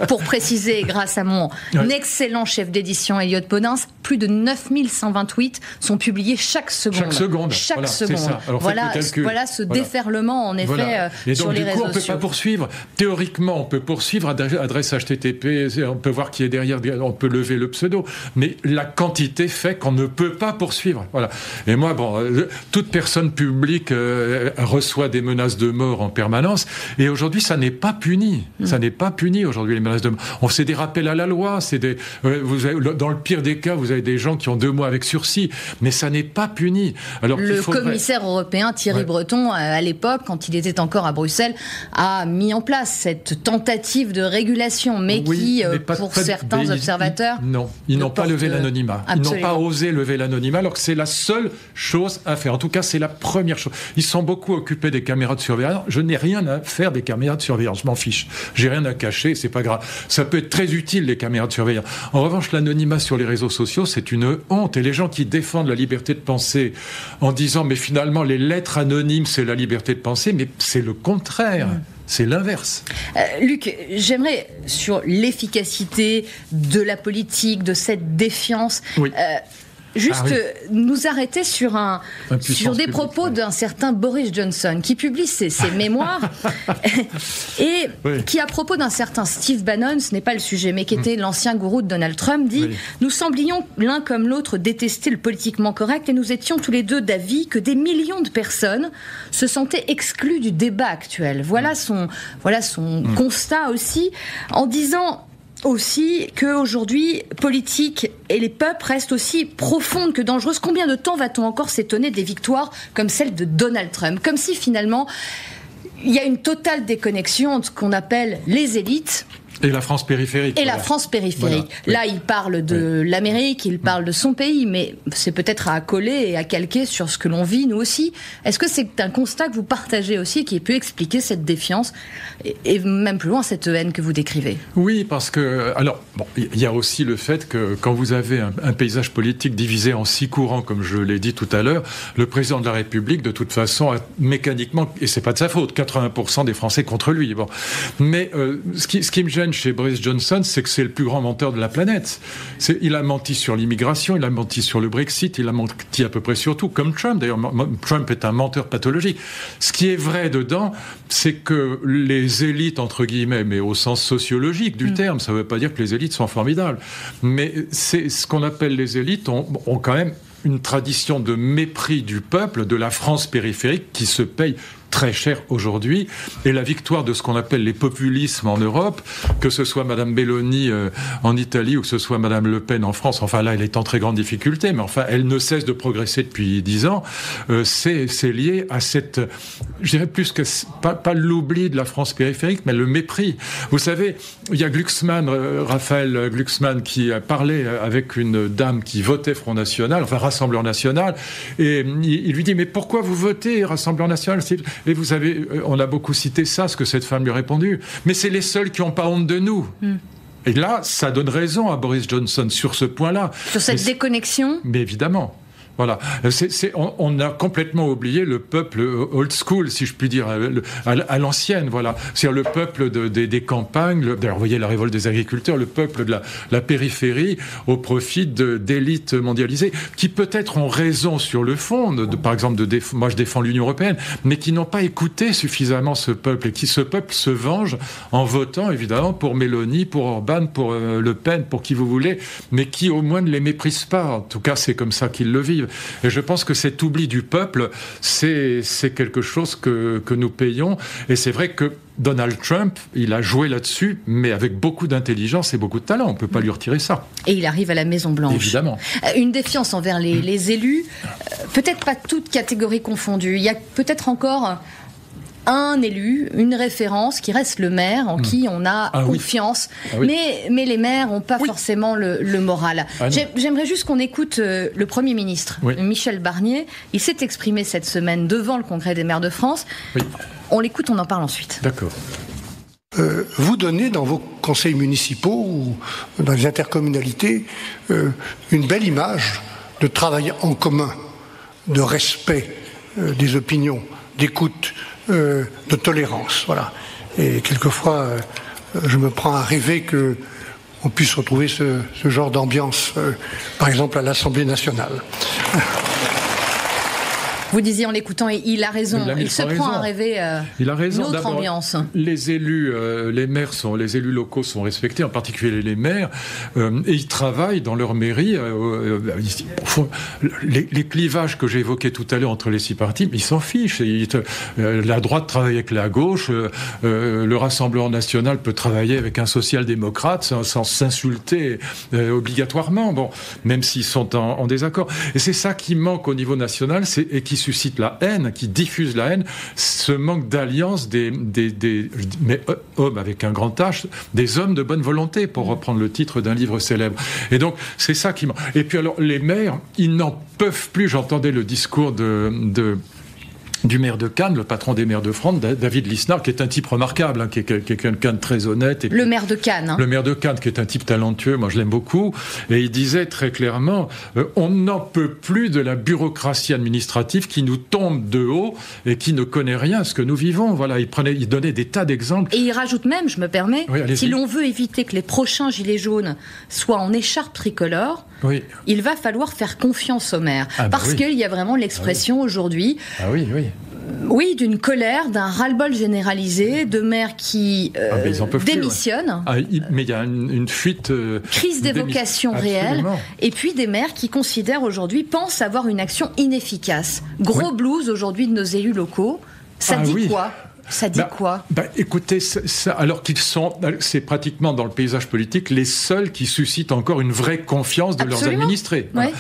[SPEAKER 1] Pour préciser, grâce à mon excellent chef d'édition, Elliot Podins, plus de 9120 tweets sont publiés chaque seconde. Chaque seconde. Alors, voilà ce déferlement, en effet, sur les réseaux sociaux. Et donc, du coup, on ne peut pas poursuivre.
[SPEAKER 2] Théoriquement, on peut poursuivre, adresse HTTP, on peut voir qui est derrière, on peut lever le pseudo, mais la quantité fait qu'on ne peut pas poursuivre. Voilà. Et moi, toute personne publique reçoit des menaces de mort en permanence, et aujourd'hui, ça n'est pas puni. Ça n'est pas puni aujourd'hui, les menaces de mort. On fait des rappels à la loi, dans le pire des cas, vous avez des gens qui ont 2 mois avec sursis, mais ça n'est pas puni. Alors,
[SPEAKER 1] le commissaire européen Thierry Breton, à l'époque, quand il était encore à Bruxelles, a mis en place cette tentative de régulation, mais pour certains observateurs...
[SPEAKER 2] Ils n'ont pas levé l'anonymat. Absolument. Ils n'ont pas osé lever l'anonymat, alors que c'est la seule chose à faire. En tout cas, c'est la première chose. Ils sont beaucoup occupés des caméras de surveillance. Je n'ai rien à faire des caméras de surveillance. Je m'en fiche. J'ai rien à cacher, c'est pas grave. Ça peut être très utile, les caméras de surveillance. En revanche, l'anonymat sur les réseaux sociaux, c'est une honte. Et les gens qui défendent la liberté de penser en disant, mais finalement, les lettres anonymes, c'est la liberté de penser, mais c'est le contraire. C'est l'inverse.
[SPEAKER 1] Luc, j'aimerais, sur l'efficacité de la politique, de cette défiance, nous arrêter sur des propos d'un certain Boris Johnson, qui publie ses mémoires, et qui, à propos d'un certain Steve Bannon, ce n'est pas le sujet, mais qui était l'ancien gourou de Donald Trump, dit « Nous semblions l'un comme l'autre détester le politiquement correct, et nous étions tous les deux d'avis que des millions de personnes se sentaient exclues du débat actuel. » Voilà son constat aussi, en disant... aussi qu'aujourd'hui, politique et les peuples restent aussi profondes que dangereuses. Combien de temps va-t-on encore s'étonner des victoires comme celle de Donald Trump ? Comme si finalement, il y a une totale déconnexion entre ce qu'on appelle les élites
[SPEAKER 2] et la France périphérique.
[SPEAKER 1] La France périphérique. Là, il parle de l'Amérique, il parle de son pays, mais c'est peut-être à coller et à calquer sur ce que l'on vit, nous aussi. Est-ce que c'est un constat que vous partagez aussi, qui peut expliquer cette défiance et même plus loin, cette haine que vous décrivez ?
[SPEAKER 2] Oui, parce que... Alors, il y a aussi le fait que quand vous avez un paysage politique divisé en 6 courants, comme je l'ai dit tout à l'heure, le président de la République, de toute façon, a mécaniquement, et c'est pas de sa faute, 80% des Français contre lui. Mais ce qui me gêne chez Boris Johnson, c'est que c'est le plus grand menteur de la planète. Il a menti sur l'immigration, il a menti sur le Brexit, il a menti à peu près sur tout, comme Trump. D'ailleurs, Trump est un menteur pathologique. Ce qui est vrai dedans, c'est que les élites, entre guillemets, mais au sens sociologique du terme, ça ne veut pas dire que les élites sont formidables, mais c'est ce qu'on appelle les élites ont quand même une tradition de mépris du peuple, de la France périphérique, qui se paye très cher aujourd'hui, et la victoire de ce qu'on appelle les populismes en Europe, que ce soit Madame Meloni en Italie ou que ce soit Madame Le Pen en France, enfin là elle est en très grande difficulté, mais enfin elle ne cesse de progresser depuis 10 ans, c'est lié à cette, je dirais plus que pas l'oubli de la France périphérique, mais le mépris. Vous savez, il y a Glucksmann, Raphaël Glucksmann, qui a parlé avec une dame qui votait Front National, enfin Rassemblement National, et il lui dit, mais pourquoi vous votez Rassemblement National ? Et vous savez, on a beaucoup cité ça, ce que cette femme lui a répondu. Mais c'est les seuls qui n'ont pas honte de nous. Et là, ça donne raison à Boris Johnson sur ce point-là.
[SPEAKER 1] Sur cette déconnexion ?
[SPEAKER 2] Mais évidemment. Voilà. On a complètement oublié le peuple old school, si je puis dire, à l'ancienne, voilà. C'est-à-dire le peuple des campagnes, d'ailleurs, vous voyez la révolte des agriculteurs, le peuple de la périphérie au profit d'élites mondialisées, qui peut-être ont raison sur le fond, par exemple, moi je défends l'Union européenne, mais qui n'ont pas écouté suffisamment ce peuple, et qui, ce peuple, se venge en votant, évidemment, pour Meloni, pour Orban, pour Le Pen, pour qui vous voulez, mais qui, au moins, ne les méprise pas. En tout cas, c'est comme ça qu'ils le vivent. Et je pense que cet oubli du peuple, c'est quelque chose que nous payons. Et c'est vrai que Donald Trump, il a joué là-dessus, mais avec beaucoup d'intelligence et beaucoup de talent. On ne peut pas lui retirer ça.
[SPEAKER 1] Et il arrive à la Maison-Blanche.
[SPEAKER 2] Évidemment.
[SPEAKER 1] Une défiance envers les élus, peut-être pas toutes catégories confondues. Il y a peut-être encore un élu, une référence qui reste le maire, en qui on a confiance. Mais les maires n'ont pas forcément le moral. J'aimerais juste qu'on écoute le Premier ministre, Michel Barnier. Il s'est exprimé cette semaine devant le Congrès des maires de France. On l'écoute, on en parle ensuite.
[SPEAKER 2] D'accord.
[SPEAKER 6] Vous donnez dans vos conseils municipaux ou dans les intercommunalités une belle image de travail en commun, de respect des opinions, d'écoute, de tolérance. Voilà. Et quelquefois, je me prends à rêver qu'on puisse retrouver ce genre d'ambiance, par exemple à l'Assemblée nationale.
[SPEAKER 1] Vous disiez en l'écoutant, et il a raison, il se prend à rêver notre ambiance.
[SPEAKER 2] Les élus, les élus locaux sont respectés, en particulier les maires, et ils travaillent dans leur mairie. Les clivages que j'ai évoqués tout à l'heure entre les 6 partis, ils s'en fichent. La droite travaille avec la gauche, le Rassemblement national peut travailler avec un social-démocrate sans s'insulter obligatoirement, même s'ils sont en désaccord. Et c'est ça qui manque au niveau national, et qui suscite la haine, qui diffuse la haine, ce manque d'alliance mais hommes avec un grand H, des hommes de bonne volonté, pour reprendre le titre d'un livre célèbre. Et donc, c'est ça qui manque. Et puis alors, les maires, ils n'en peuvent plus. J'entendais le discours du maire de Cannes, le patron des maires de France, David Lisnard, qui est un type remarquable, qui est quelqu'un de très honnête.
[SPEAKER 1] Le maire de Cannes.
[SPEAKER 2] Le maire de Cannes, qui est un type talentueux, moi je l'aime beaucoup, et il disait très clairement, on n'en peut plus de la bureaucratie administrative qui nous tombe de haut et qui ne connaît rien à ce que nous vivons. Voilà, il donnait des tas d'exemples.
[SPEAKER 1] Et il rajoute même, je me permets, si l'on veut éviter que les prochains gilets jaunes soient en écharpe tricolore, il va falloir faire confiance aux maires. Parce qu'il y a vraiment l'expression aujourd'hui... Oui, d'une colère, d'un ras-le-bol généralisé, de maires qui démissionnent.
[SPEAKER 2] Mais il y a une fuite...
[SPEAKER 1] crise des vocations réelle. Et puis des maires qui considèrent aujourd'hui, pensent avoir une action inefficace. Gros blues aujourd'hui de nos élus locaux. Ça dit quoi ? Ça dit quoi ?
[SPEAKER 2] Écoutez, alors qu'ils sont, c'est pratiquement dans le paysage politique les seuls qui suscitent encore une vraie confiance de leurs administrés. Voilà.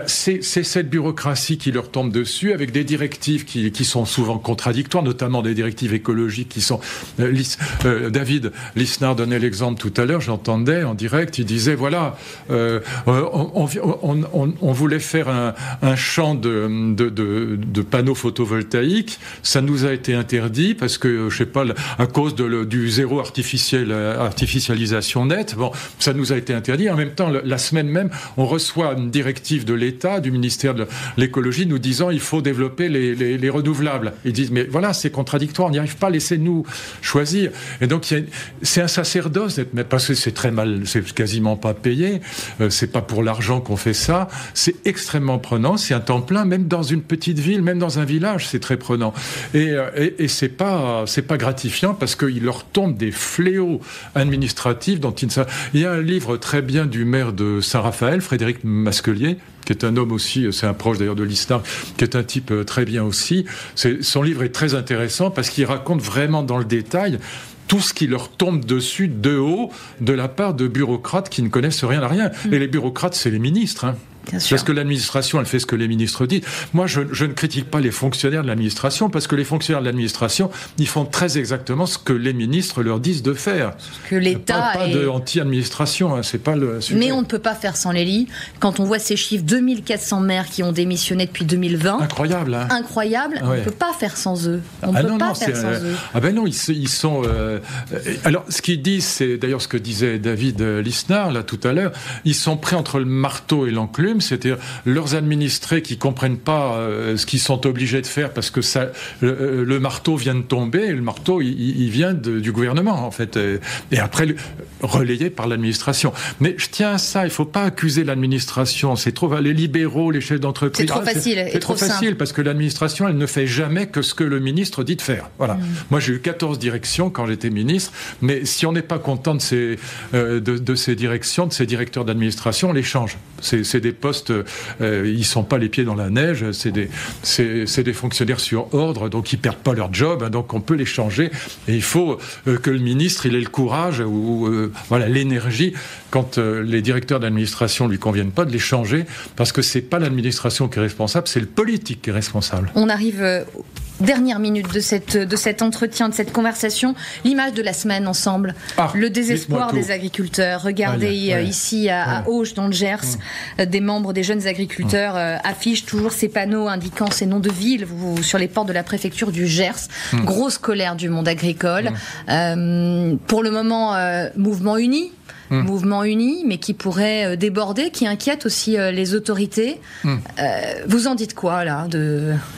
[SPEAKER 2] C'est cette bureaucratie qui leur tombe dessus, avec des directives qui sont souvent contradictoires, notamment des directives écologiques qui sont... David Lisnard donnait l'exemple tout à l'heure, j'entendais en direct, il disait, voilà, on voulait faire un champ de panneaux photovoltaïques, ça nous a été interdit, parce que, je sais pas, à cause du zéro artificialisation nette, ça nous a été interdit. En même temps, la semaine même, on reçoit une directive de l'État, du ministère de l'Écologie, nous disant il faut développer les renouvelables. Ils disent, mais voilà, c'est contradictoire, on n'y arrive pas, laissez-nous choisir. Et donc, c'est un sacerdoce d'être maître, parce que c'est très mal, c'est quasiment pas payé, c'est pas pour l'argent qu'on fait ça, c'est extrêmement prenant, c'est un temps plein, même dans une petite ville, même dans un village, c'est très prenant. Et c'est pas gratifiant, parce qu'il leur tombe des fléaux administratifs dont ils ne savent. Il y a un livre très bien du maire de Saint-Raphaël, Frédéric Masquelier, qui est un homme aussi, c'est un proche d'ailleurs de Lisnard, qui est un type très bien aussi. Son livre est très intéressant parce qu'il raconte vraiment dans le détail tout ce qui leur tombe dessus de haut de la part de bureaucrates qui ne connaissent rien à rien. Et les bureaucrates, c'est les ministres, Parce que l'administration, elle fait ce que les ministres disent. Moi, je ne critique pas les fonctionnaires de l'administration, parce que les fonctionnaires de l'administration, ils font très exactement ce que les ministres leur disent de faire.
[SPEAKER 1] Que l'État
[SPEAKER 2] pas de anti-administration, c'est pas le sujet.
[SPEAKER 1] Mais on ne peut pas faire sans les lits. Quand on voit ces chiffres, 2400 maires qui ont démissionné depuis 2020.
[SPEAKER 2] Incroyable,
[SPEAKER 1] Incroyable. On ne peut pas faire sans eux. On ne peut pas faire sans eux.
[SPEAKER 2] Ah ben non, ils sont... Alors, ce qu'ils disent, c'est d'ailleurs ce que disait David Lisnard, là, tout à l'heure, ils sont pris entre le marteau et l'enclume, c'est-à-dire leurs administrés qui comprennent pas ce qu'ils sont obligés de faire parce que le marteau vient de tomber, et le marteau il vient du gouvernement en fait, et après relayé par l'administration. Mais je tiens à ça, il faut pas accuser l'administration, c'est trop, les libéraux, les chefs d'entreprise,
[SPEAKER 1] c'est trop facile,
[SPEAKER 2] c'est trop facile parce que l'administration elle ne fait jamais que ce que le ministre dit de faire. Voilà. Moi j'ai eu 14 directions quand j'étais ministre, mais si on n'est pas content de ces directions, de ces directeurs d'administration, on les change. C'est des postes, ils sont pas les pieds dans la neige, c'est des fonctionnaires sur ordre, donc ils perdent pas leur job, donc on peut les changer. Et il faut que le ministre il ait le courage ou l'énergie quand les directeurs d'administration lui conviennent pas de les changer, parce que c'est pas l'administration qui est responsable, c'est le politique qui est responsable.
[SPEAKER 1] On arrive Dernière minute de cet entretien, de cette conversation, l'image de la semaine ensemble, le désespoir des agriculteurs. Regardez ici à Auch dans le Gers, des membres des jeunes agriculteurs affichent toujours ces panneaux indiquant ces noms de villes sur les portes de la préfecture du Gers. Grosse colère du monde agricole. Pour le moment, mouvement uni. Mouvement uni, mais qui pourrait déborder, qui inquiète aussi les autorités. Vous en dites quoi, là,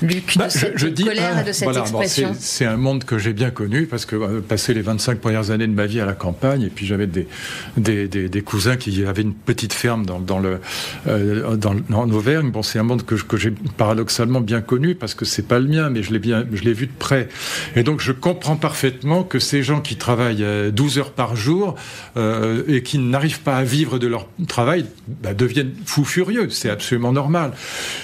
[SPEAKER 1] Luc, de cette colère et de cette expression?
[SPEAKER 2] C'est un monde que j'ai bien connu, parce que passé les 25 premières années de ma vie à la campagne, et puis j'avais des cousins qui avaient une petite ferme en Auvergne. Bon, c'est un monde que j'ai paradoxalement bien connu, parce que c'est pas le mien, mais je l'ai vu de près. Et donc je comprends parfaitement que ces gens qui travaillent 12 heures par jour, et qui n'arrivent pas à vivre de leur travail, deviennent fous furieux. C'est absolument normal.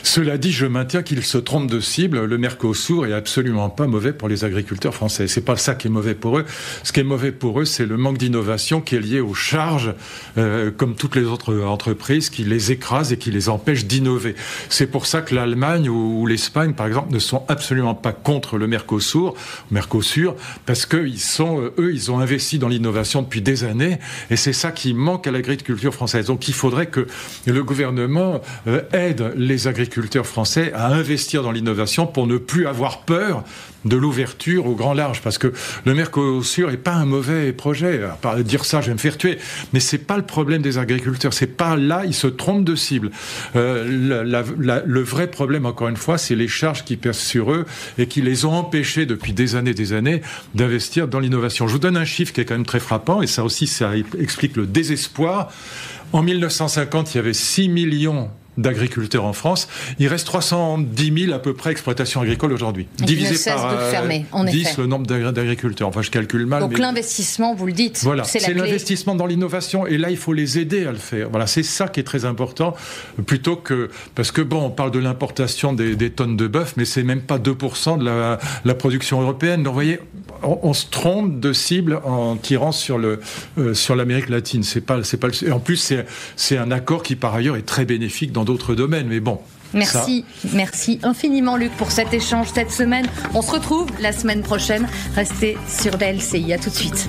[SPEAKER 2] Cela dit, je maintiens qu'ils se trompent de cible. Le Mercosur est absolument pas mauvais pour les agriculteurs français. C'est pas ça qui est mauvais pour eux. Ce qui est mauvais pour eux, c'est le manque d'innovation qui est lié aux charges, comme toutes les autres entreprises, qui les écrasent et qui les empêchent d'innover. C'est pour ça que l'Allemagne ou l'Espagne, par exemple, ne sont absolument pas contre le Mercosur, parce que ils ont investi dans l'innovation depuis des années, et c'est ça qui manque à l'agriculture française. Donc il faudrait que le gouvernement aide les agriculteurs français à investir dans l'innovation pour ne plus avoir peur de l'ouverture au grand large, parce que le Mercosur est pas un mauvais projet. À dire ça, je vais me faire tuer. Mais c'est pas le problème des agriculteurs. C'est pas là, ils se trompent de cible. Le vrai problème, encore une fois, c'est les charges qui pèsent sur eux et qui les ont empêchés depuis des années d'investir dans l'innovation. Je vous donne un chiffre qui est quand même très frappant, et ça aussi, ça explique le désespoir. En 1950, il y avait 6 millions d'agriculteurs en France. Il reste 310 000 à peu près exploitations agricoles aujourd'hui. Divisé par 10 le nombre d'agriculteurs. Enfin, je calcule mal.
[SPEAKER 1] Donc l'investissement, vous le dites,
[SPEAKER 2] voilà, c'est l'investissement dans l'innovation, et là, il faut les aider à le faire. Voilà, c'est ça qui est très important, plutôt que... Parce que on parle de l'importation des tonnes de bœuf, mais c'est même pas 2% de la production européenne. Donc, vous voyez, on se trompe de cible en tirant sur l'Amérique latine. Et en plus, c'est un accord qui, par ailleurs, est très bénéfique dans d'autres domaines, mais bon.
[SPEAKER 1] Merci infiniment, Luc, pour cet échange cette semaine. On se retrouve la semaine prochaine. Restez sur BLCI. À tout de suite.